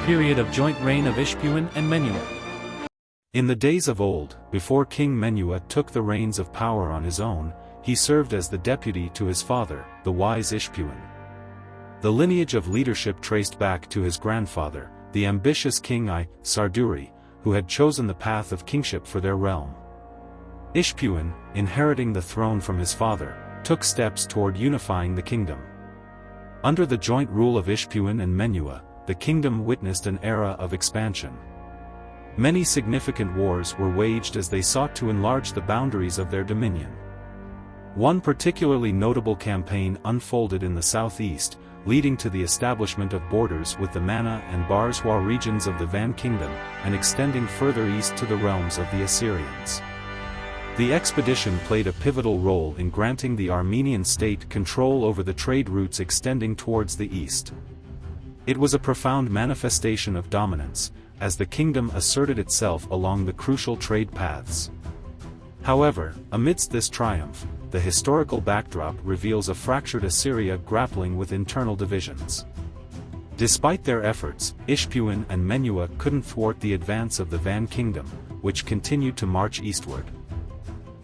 period of joint reign of Ishpuhini and Menua. In the days of old, before King Menua took the reins of power on his own, he served as the deputy to his father, the wise Ishpuhini. The lineage of leadership traced back to his grandfather, the ambitious King Sarduri, who had chosen the path of kingship for their realm. Ishpuhini, inheriting the throne from his father, took steps toward unifying the kingdom. Under the joint rule of Ishpuhini and Menua, the kingdom witnessed an era of expansion. Many significant wars were waged as they sought to enlarge the boundaries of their dominion. One particularly notable campaign unfolded in the southeast, leading to the establishment of borders with the Mana and Barzwa regions of the Van Kingdom, and extending further east to the realms of the Assyrians. The expedition played a pivotal role in granting the Armenian state control over the trade routes extending towards the east. It was a profound manifestation of dominance, as the kingdom asserted itself along the crucial trade paths. However, amidst this triumph, the historical backdrop reveals a fractured Assyria grappling with internal divisions. Despite their efforts, Ishpuhini and Menua couldn't thwart the advance of the Van Kingdom, which continued to march eastward.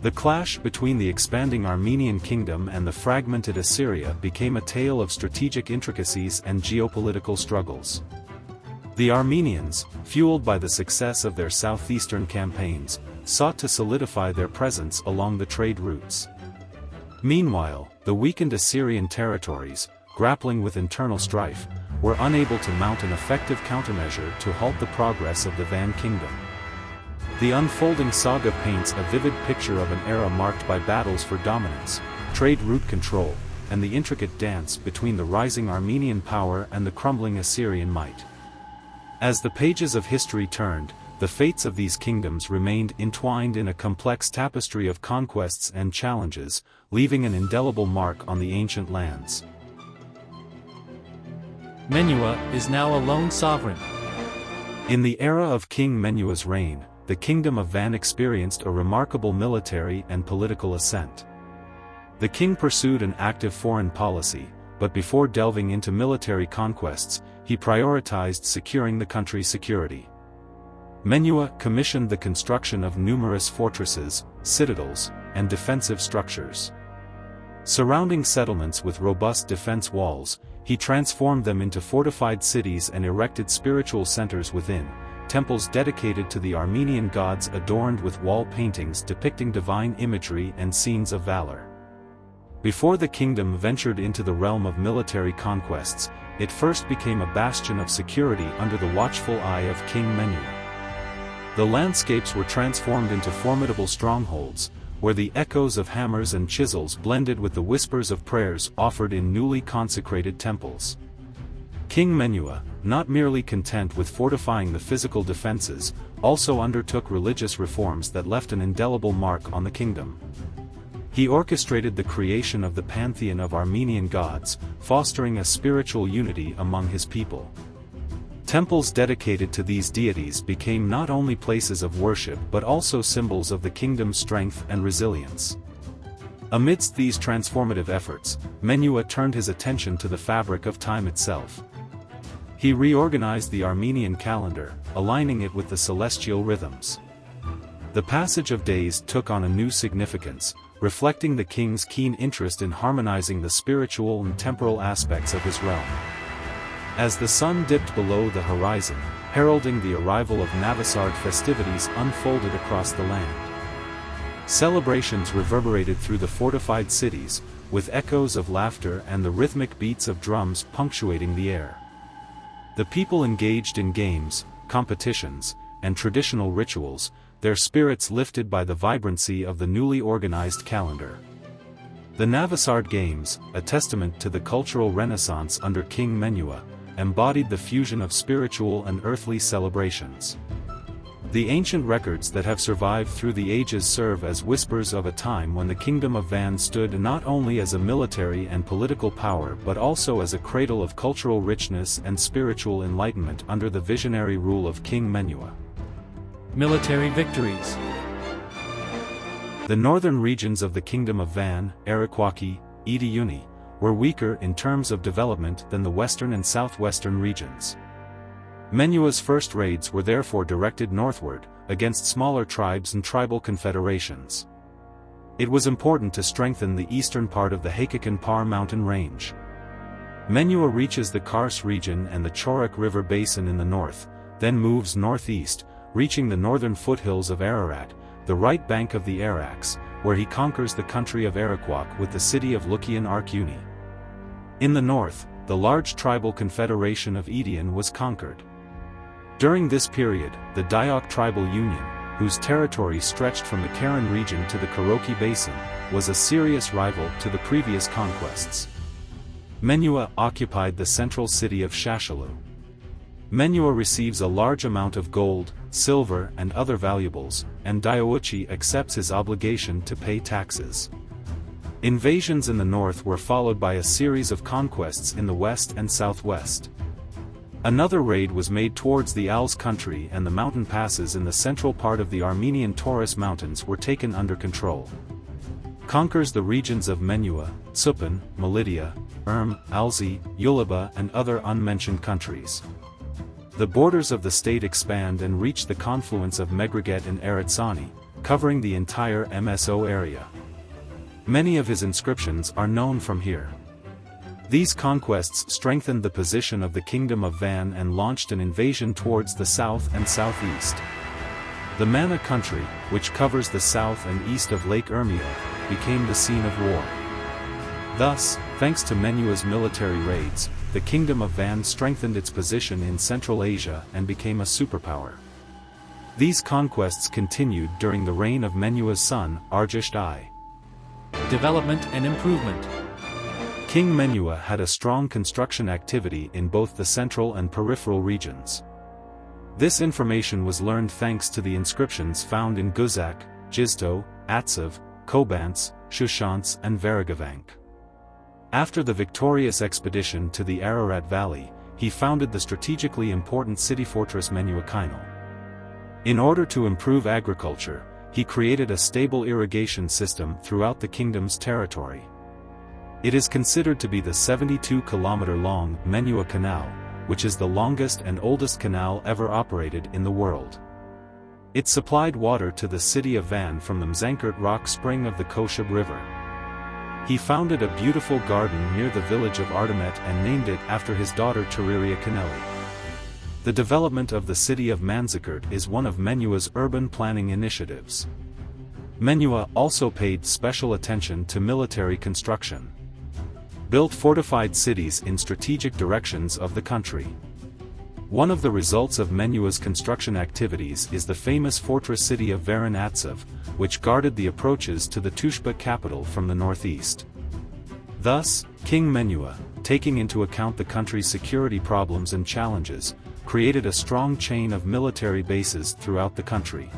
The clash between the expanding Armenian kingdom and the fragmented Assyria became a tale of strategic intricacies and geopolitical struggles. The Armenians, fueled by the success of their southeastern campaigns, sought to solidify their presence along the trade routes. Meanwhile, the weakened Assyrian territories, grappling with internal strife, were unable to mount an effective countermeasure to halt the progress of the Van Kingdom. The unfolding saga paints a vivid picture of an era marked by battles for dominance, trade route control, and the intricate dance between the rising Armenian power and the crumbling Assyrian might. As the pages of history turned, the fates of these kingdoms remained entwined in a complex tapestry of conquests and challenges, leaving an indelible mark on the ancient lands. Menua is now a lone sovereign. In the era of King Menua's reign, the kingdom of Van experienced a remarkable military and political ascent. The king pursued an active foreign policy, but before delving into military conquests, he prioritized securing the country's security. Menua commissioned the construction of numerous fortresses, citadels, and defensive structures. Surrounding settlements with robust defense walls, he transformed them into fortified cities and erected spiritual centers within, temples dedicated to the Armenian gods adorned with wall paintings depicting divine imagery and scenes of valor. Before the kingdom ventured into the realm of military conquests, it first became a bastion of security under the watchful eye of King Menua. The landscapes were transformed into formidable strongholds, where the echoes of hammers and chisels blended with the whispers of prayers offered in newly consecrated temples. King Menua, not merely content with fortifying the physical defenses, also undertook religious reforms that left an indelible mark on the kingdom. He orchestrated the creation of the pantheon of Armenian gods, fostering a spiritual unity among his people. Temples dedicated to these deities became not only places of worship but also symbols of the kingdom's strength and resilience. Amidst these transformative efforts, Menua turned his attention to the fabric of time itself. He reorganized the Armenian calendar, aligning it with the celestial rhythms. The passage of days took on a new significance, reflecting the king's keen interest in harmonizing the spiritual and temporal aspects of his realm. As the sun dipped below the horizon, heralding the arrival of Navasard festivities unfolded across the land. Celebrations reverberated through the fortified cities, with echoes of laughter and the rhythmic beats of drums punctuating the air. The people engaged in games, competitions, and traditional rituals, their spirits lifted by the vibrancy of the newly organized calendar. The Navasard Games, a testament to the cultural renaissance under King Menua, embodied the fusion of spiritual and earthly celebrations. The ancient records that have survived through the ages serve as whispers of a time when the Kingdom of Van stood not only as a military and political power but also as a cradle of cultural richness and spiritual enlightenment under the visionary rule of King Menua. Military victories. The northern regions of the Kingdom of Van, Arakwaki, İşpuhini, were weaker in terms of development than the western and southwestern regions. Menua's first raids were therefore directed northward, against smaller tribes and tribal confederations. It was important to strengthen the eastern part of the Hakakon-Par mountain range. Menua reaches the Kars region and the Chorak River basin in the north, then moves northeast, reaching the northern foothills of Ararat, the right bank of the Arax, where he conquers the country of Arakwak with the city of Lukian Arkuni. In the north, the large tribal confederation of Edian was conquered. During this period, the Dayak tribal union, whose territory stretched from the Karen region to the Kuroki basin, was a serious rival to the previous conquests. Menua occupied the central city of Shashalu. Menua receives a large amount of gold, silver and other valuables, and Diauchi accepts his obligation to pay taxes. Invasions in the north were followed by a series of conquests in the west and southwest. Another raid was made towards the Als country, and the mountain passes in the central part of the Armenian Taurus mountains were taken under control. Conquers the regions of Menua, Supan, Melidia, Alzi, Ulaba and other unmentioned countries. The borders of the state expand and reach the confluence of Megraget and Eratsani, covering the entire MSO area. Many of his inscriptions are known from here. These conquests strengthened the position of the Kingdom of Van and launched an invasion towards the south and southeast. The Mana country, which covers the south and east of Lake Urmia, became the scene of war. Thus, thanks to Menua's military raids, the Kingdom of Van strengthened its position in Central Asia and became a superpower. These conquests continued during the reign of Menua's son, Argisht I. Development and improvement. King Menua had a strong construction activity in both the central and peripheral regions. This information was learned thanks to the inscriptions found in Guzak, Jizto, Atsav, Kobants, Shushants and Varagavank. After the victorious expedition to the Ararat Valley, he founded the strategically important city fortress Menuakainal. In order to improve agriculture, he created a stable irrigation system throughout the kingdom's territory. It is considered to be the 72-kilometer-long Menua Canal, which is the longest and oldest canal ever operated in the world. It supplied water to the city of Van from the Mzankert rock spring of the Koshub River. He founded a beautiful garden near the village of Artemet and named it after his daughter Teriria Kaneli. The development of the city of Manzikert is one of Menua's urban planning initiatives. Menua also paid special attention to military construction. Built fortified cities in strategic directions of the country. One of the results of Menua's construction activities is the famous fortress city of Varanatsev, which guarded the approaches to the Tushba capital from the northeast. Thus, King Menua, taking into account the country's security problems and challenges, created a strong chain of military bases throughout the country.